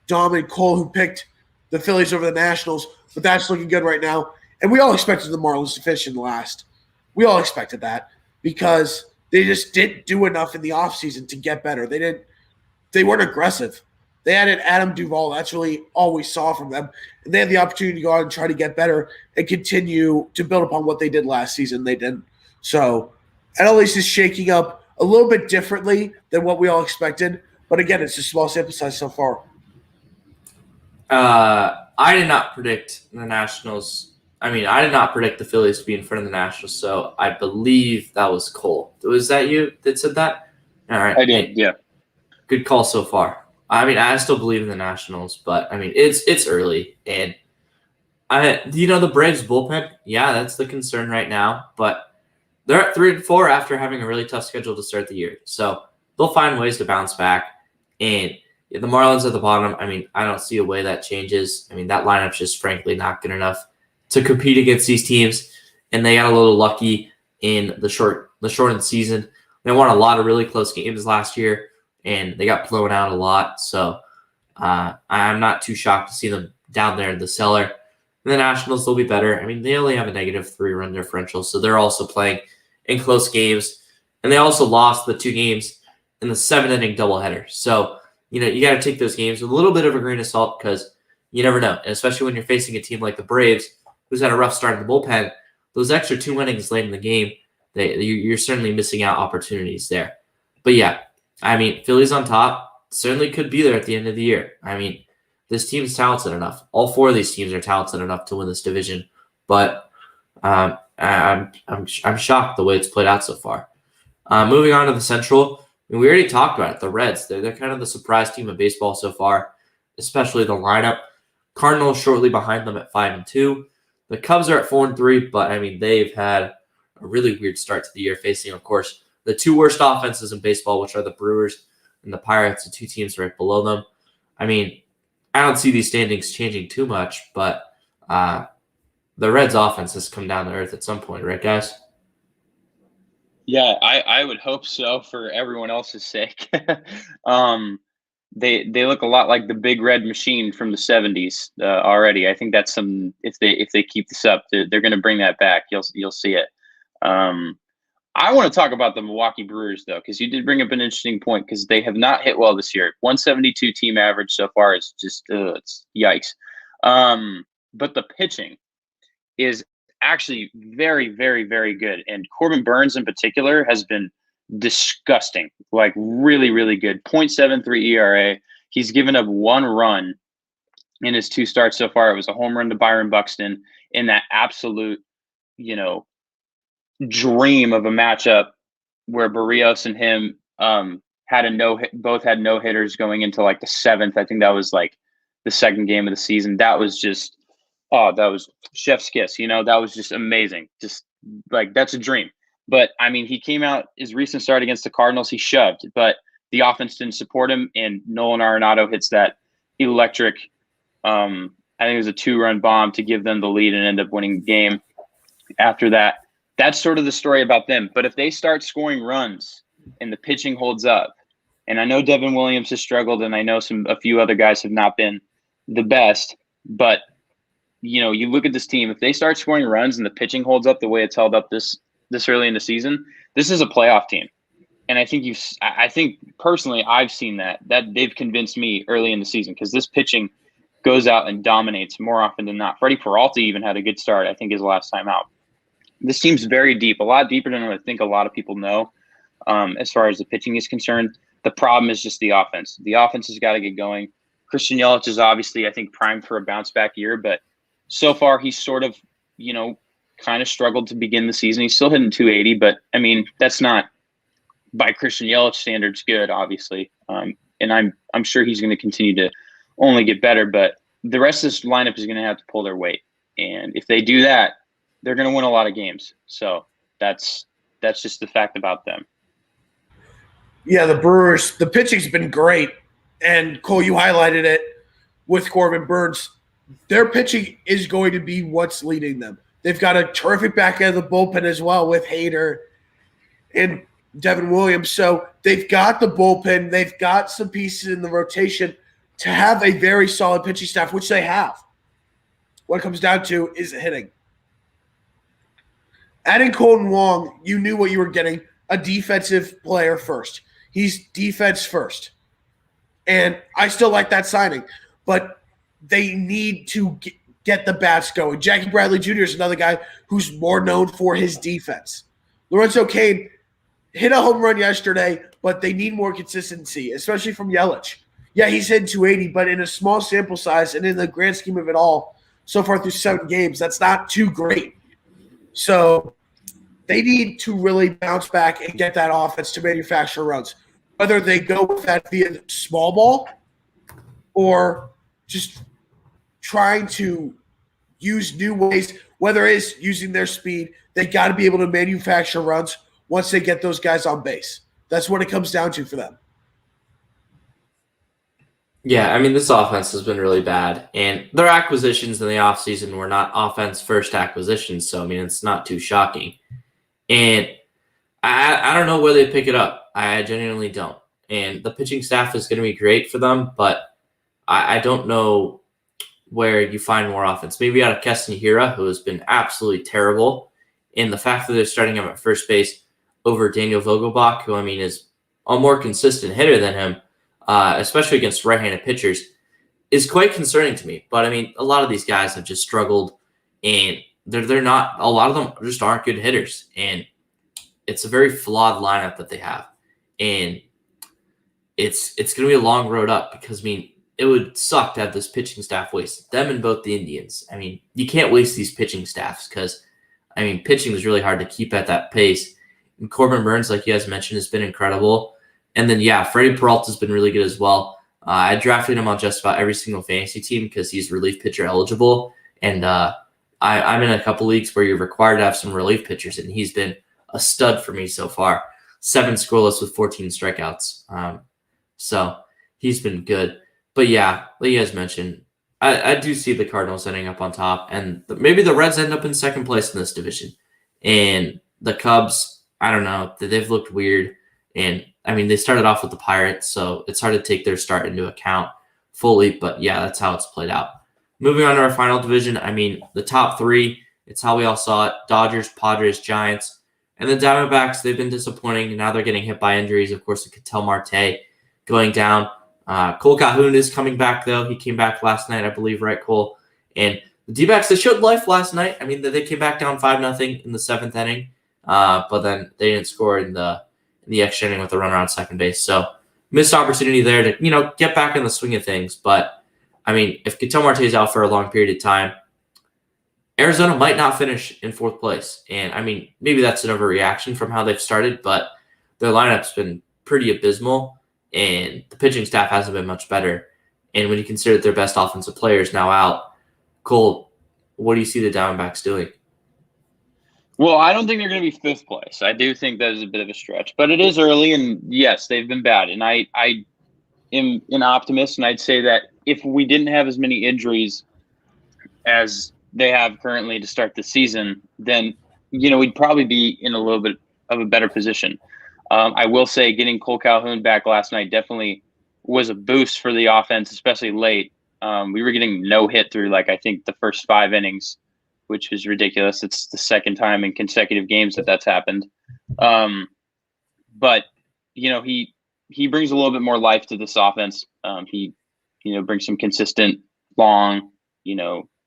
Dom and Cole who picked the Phillies over the Nationals, but that's looking good right now. And we all expected the Marlins to finish in last. We all expected that because they just didn't do enough in the offseason to get better. They weren't aggressive. They added Adam Duvall. That's really all we saw from them. And they had the opportunity to go out and try to get better and continue to build upon what they did last season. They didn't. So, at least it's shaking up a little bit differently than what we all expected. But again, it's a small sample size so far. I did not predict the Nationals. I did not predict the Phillies to be in front of the Nationals, so I believe that was Cole. Was that you that said that? All right. I did, yeah. Good call so far. I still believe in the Nationals, but it's early, and the Braves bullpen. Yeah, that's the concern right now. But they're at 3-4 after having a really tough schedule to start the year, so they'll find ways to bounce back. And the Marlins at the bottom. I don't see a way that changes. That lineup's just frankly not good enough to compete against these teams, and they got a little lucky in the shortened season. They won a lot of really close games last year, and they got blown out a lot. So I'm not too shocked to see them down there in the cellar. And the Nationals, they'll be better. They only have a negative 3-run differential, so they're also playing in close games. And they also lost the 2 games in the 7-inning doubleheader. So, you got to take those games with a little bit of a grain of salt because you never know. And especially when you're facing a team like the Braves, who's had a rough start in the bullpen, those extra 2 innings late in the game, you're certainly missing out opportunities there. But yeah, Phillies on top certainly could be there at the end of the year. This team is talented enough. All 4 of these teams are talented enough to win this division. But I'm shocked the way it's played out so far. Moving on to the Central, we already talked about it. The Reds, they're kind of the surprise team of baseball so far, especially the lineup. Cardinals shortly behind them at 5-2. The Cubs are at 4-3, but they've had a really weird start to the year, facing, of course, the 2 worst offenses in baseball, which are the Brewers and the Pirates, the 2 teams right below them. I don't see these standings changing too much, but the Reds' offense has come down to earth at some point, right, guys? Yeah, I would hope so for everyone else's sake. They look a lot like the Big Red Machine from the 70s already. I think that's some if they keep this up, they're going to bring that back. You'll see it. I want to talk about the Milwaukee Brewers though, because you did bring up an interesting point because they have not hit well this year. 172 team average so far is just it's yikes. But the pitching is actually very, very, very good, and Corbin Burns in particular has been disgusting, like really, really good. 0.73 ERA. He's given up 1 run in his 2 starts so far. It was a home run to Byron Buxton in that absolute, dream of a matchup where Barrios and him both had no hitters going into like the 7th. I think that was like the 2nd game of the season. That was just, that was chef's kiss. That was just amazing. Just like, that's a dream. But he came out his recent start against the Cardinals. He shoved, but the offense didn't support him. And Nolan Arenado hits that electric, I think it was a 2-run bomb to give them the lead and end up winning the game. After that, that's sort of the story about them. But if they start scoring runs and the pitching holds up, and I know Devin Williams has struggled, and I know a few other guys have not been the best, but you look at this team, if they start scoring runs and the pitching holds up the way it's held up this early in the season, this is a playoff team. And I think personally, I've seen that they've convinced me early in the season because this pitching goes out and dominates more often than not. Freddie Peralta even had a good start, I think, his last time out. This team's very deep, a lot deeper than I think a lot of people know as far as the pitching is concerned. The problem is just the offense. The offense has got to get going. Christian Yelich is obviously, I think, primed for a bounce-back year, but so far he's sort of, kind of struggled to begin the season. He's still hitting 280, but, I mean, that's not, by Christian Yelich standards, good, obviously. And I'm sure he's going to continue to only get better, but the rest of this lineup is going to have to pull their weight. And if they do that, they're going to win a lot of games. So that's just the fact about them. Yeah, the Brewers, the pitching's been great. And Cole, you highlighted it with Corbin Burns. Their pitching is going to be what's leading them. They've got a terrific back end of the bullpen as well with Hader and Devin Williams. So they've got the bullpen. They've got some pieces in the rotation to have a very solid pitching staff, which they have. What it comes down to is hitting. Adding Colton Wong, you knew what you were getting, a defensive player first. He's defense first. And I still like that signing. But they need to get the bats going. Jackie Bradley Jr. is another guy who's more known for his defense. Lorenzo Cain hit a home run yesterday, but they need more consistency, especially from Yelich. Yeah, he's hitting 280, but in a small sample size and in the grand scheme of it all, so far through 7 games, that's not too great. So they need to really bounce back and get that offense to manufacture runs. Whether they go with that via small ball or just trying to use new ways, whether it's using their speed, they got to be able to manufacture runs once they get those guys on base. That's what it comes down to for them. Yeah, I mean, this offense has been really bad. And their acquisitions in the offseason were not offense-first acquisitions, so, I mean, it's not too shocking. And I don't know where they pick it up. I genuinely don't. And the pitching staff is going to be great for them, but I don't know where you find more offense. Maybe out of Keston Hiura, who has been absolutely terrible. And the fact that they're starting him at first base over Daniel Vogelbach, who, I mean, is a more consistent hitter than him, especially against right-handed pitchers, is quite concerning to me. But, I mean, a lot of these guys have just struggled, and they're not – a lot of them just aren't good hitters. And it's a very flawed lineup that they have. And it's going to be a long road up because, I mean, it would suck to have this pitching staff wasted. Them and both the Indians. I mean, you can't waste these pitching staffs because, I mean, pitching is really hard to keep at that pace. And Corbin Burns, like you guys mentioned, has been incredible. And then, yeah, Freddie Peralta has been really good as well. I drafted him on just about every single fantasy team because he's relief pitcher eligible. And I'm in a couple leagues where you're required to have some relief pitchers, and he's been a stud for me so far. 7 scoreless with 14 strikeouts. So he's been good. But yeah, like you guys mentioned, I do see the Cardinals ending up on top, and maybe the Reds end up in second place in this division. And the Cubs, I don't know, they've looked weird. And I mean, they started off with the Pirates, so it's hard to take their start into account fully. But yeah, that's how it's played out. Moving on to our final division, I mean, the top 3, it's how we all saw it: Dodgers, Padres, Giants. And the Diamondbacks, they've been disappointing, and now they're getting hit by injuries. Of course, Ketel Marte going down. Cole Calhoun is coming back, though. He came back last night, I believe, right, Cole? And the D-backs, they showed life last night. I mean, they came back down 5-0 in the 7th inning, but then they didn't score in the extra inning with a runner on second base. So missed opportunity there to, get back in the swing of things. But, I mean, if Ketel Marte is out for a long period of time, Arizona might not finish in 4th place. And, I mean, maybe that's an overreaction from how they've started, but their lineup's been pretty abysmal. And the pitching staff hasn't been much better. And when you consider that their best offensive player is now out, Cole, what do you see the Diamondbacks doing? Well, I don't think they're going to be 5th place. I do think that is a bit of a stretch. But it is early, and yes, they've been bad. And I am an optimist, and I'd say that if we didn't have as many injuries as they have currently to start the season, then, we'd probably be in a little bit of a better position. I will say getting Cole Calhoun back last night definitely was a boost for the offense, especially late. We were getting no hit through, I think, the first 5 innings, which was ridiculous. It's the second time in consecutive games that's happened. But he brings a little bit more life to this offense. He brings some consistent long,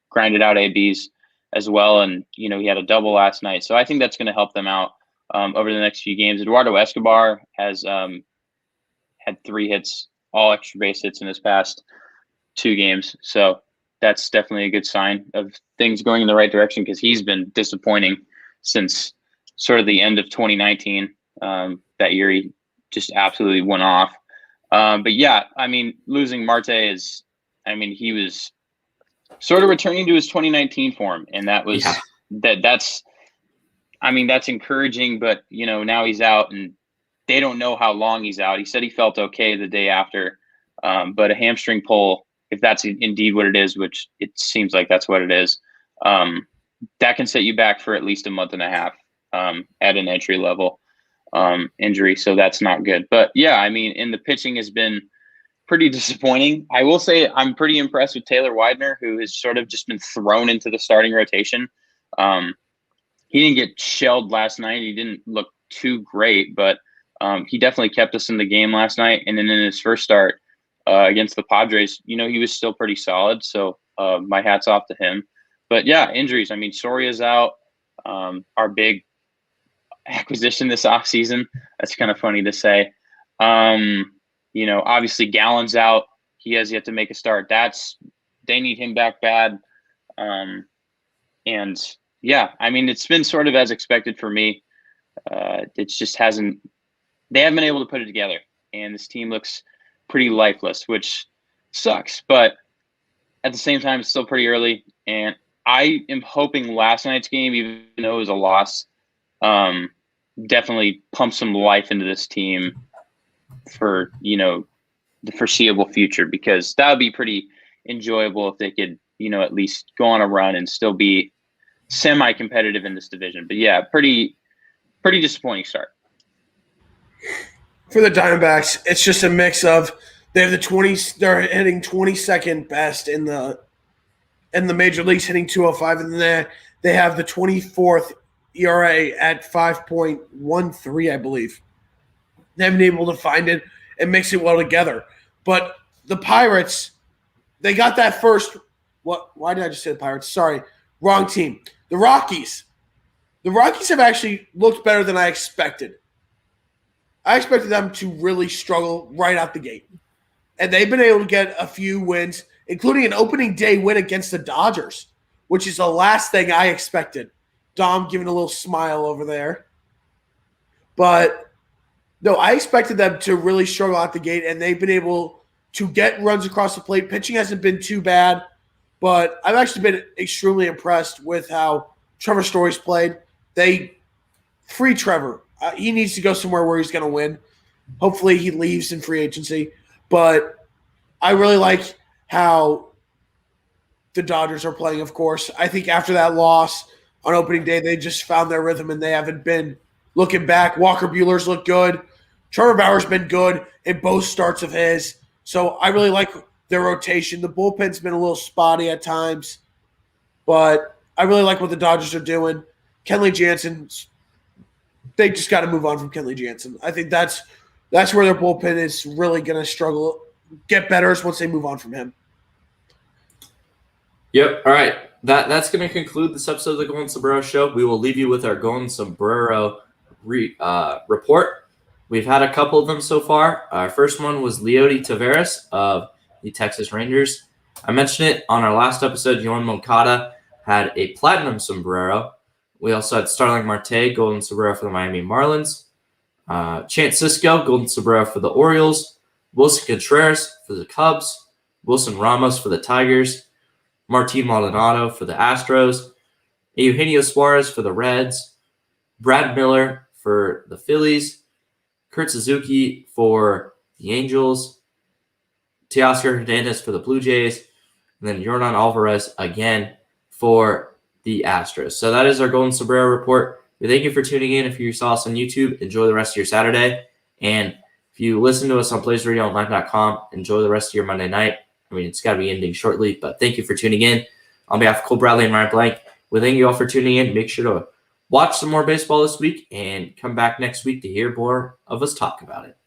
grinded out ABs as well, and he had a double last night, so I think that's going to help them out over the next few games. Eduardo Escobar has had 3 hits, all extra base hits in his past 2 games, so that's definitely a good sign of things going in the right direction, because he's been disappointing since sort of the end of 2019. That year he just absolutely went off. But yeah, I mean, losing Marte he was sort of returning to his 2019 form, and that's encouraging. But now he's out, and they don't know how long he's out. He said he felt okay the day after, but a hamstring pull, if that's indeed what it is, which it seems like that's what it is, that can set you back for at least a month and a half at an entry level injury. So that's not good. But yeah, and the pitching has been pretty disappointing. I will say I'm pretty impressed with Taylor Widener, who has sort of just been thrown into the starting rotation. He didn't get shelled last night. He didn't look too great, but he definitely kept us in the game last night. And then in his first start against the Padres, he was still pretty solid. So my hat's off to him. But yeah, injuries. Soria's out, our big acquisition this offseason. That's kind of funny to say. Obviously Gallen's out. He has yet to make a start. They need him back bad. And yeah, it's been sort of as expected for me. It just they haven't been able to put it together, and this team looks pretty lifeless, which sucks, but at the same time, it's still pretty early. And I am hoping last night's game, even though it was a loss, definitely pump some life into this team for, the foreseeable future, because that would be pretty enjoyable if they could, at least go on a run and still be semi-competitive in this division. But yeah, pretty disappointing start. For the Diamondbacks, it's just a mix of they're hitting 22nd best in the major leagues, hitting 205, and then they have the 24th ERA at 5.13, I believe. They haven't been able to find it and mix it well together. But the Pirates, they got that first. What? Why did I just say the Pirates? Sorry, wrong team. The Rockies. The Rockies have actually looked better than I expected. I expected them to really struggle right out the gate. And they've been able to get a few wins, including an opening day win against the Dodgers, which is the last thing I expected. Dom giving a little smile over there. But no, I expected them to really struggle out the gate, and they've been able to get runs across the plate. Pitching hasn't been too bad, but I've actually been extremely impressed with how Trevor Story's played. They free Trevor. He needs to go somewhere where he's going to win. Hopefully he leaves in free agency. But I really like how the Dodgers are playing, of course. I think after that loss on opening day, they just found their rhythm, and they haven't been looking back. Walker Buehler's looked good. Trevor Bauer's been good in both starts of his. So I really like their rotation. The bullpen's been a little spotty at times. But I really like what the Dodgers are doing. Kenley Jansen, they just got to move on from Kenley Jansen. I think that's where their bullpen is really going to struggle, get better once they move on from him. Yep. All right. That's going to conclude this episode of the Golden Sombrero Show. We will leave you with our Golden Sombrero report. We've had a couple of them so far. Our first one was Leody Taveras of the Texas Rangers. I mentioned it on our last episode. Yohan Moncada had a platinum sombrero. We also had Starling Marte, Golden Sombrero for the Miami Marlins. Chance Sisco, Golden Sombrero for the Orioles. Wilson Contreras for the Cubs. Wilson Ramos for the Tigers. Martin Maldonado for the Astros. Eugenio Suarez for the Reds. Brad Miller for the Phillies. Kurt Suzuki for the Angels. Teoscar Hernandez for the Blue Jays. And then Yordan Alvarez again for the Astros. So that is our Golden Sombrero report. We thank you for tuning in. If you saw us on YouTube, enjoy the rest of your Saturday. And if you listen to us on PlaysRadioOnline.com, enjoy the rest of your Monday night. It's got to be ending shortly, but thank you for tuning in. On behalf of Cole Bradley and Ryan Blank, we thank you all for tuning in. Make sure to watch some more baseball this week and come back next week to hear more of us talk about it.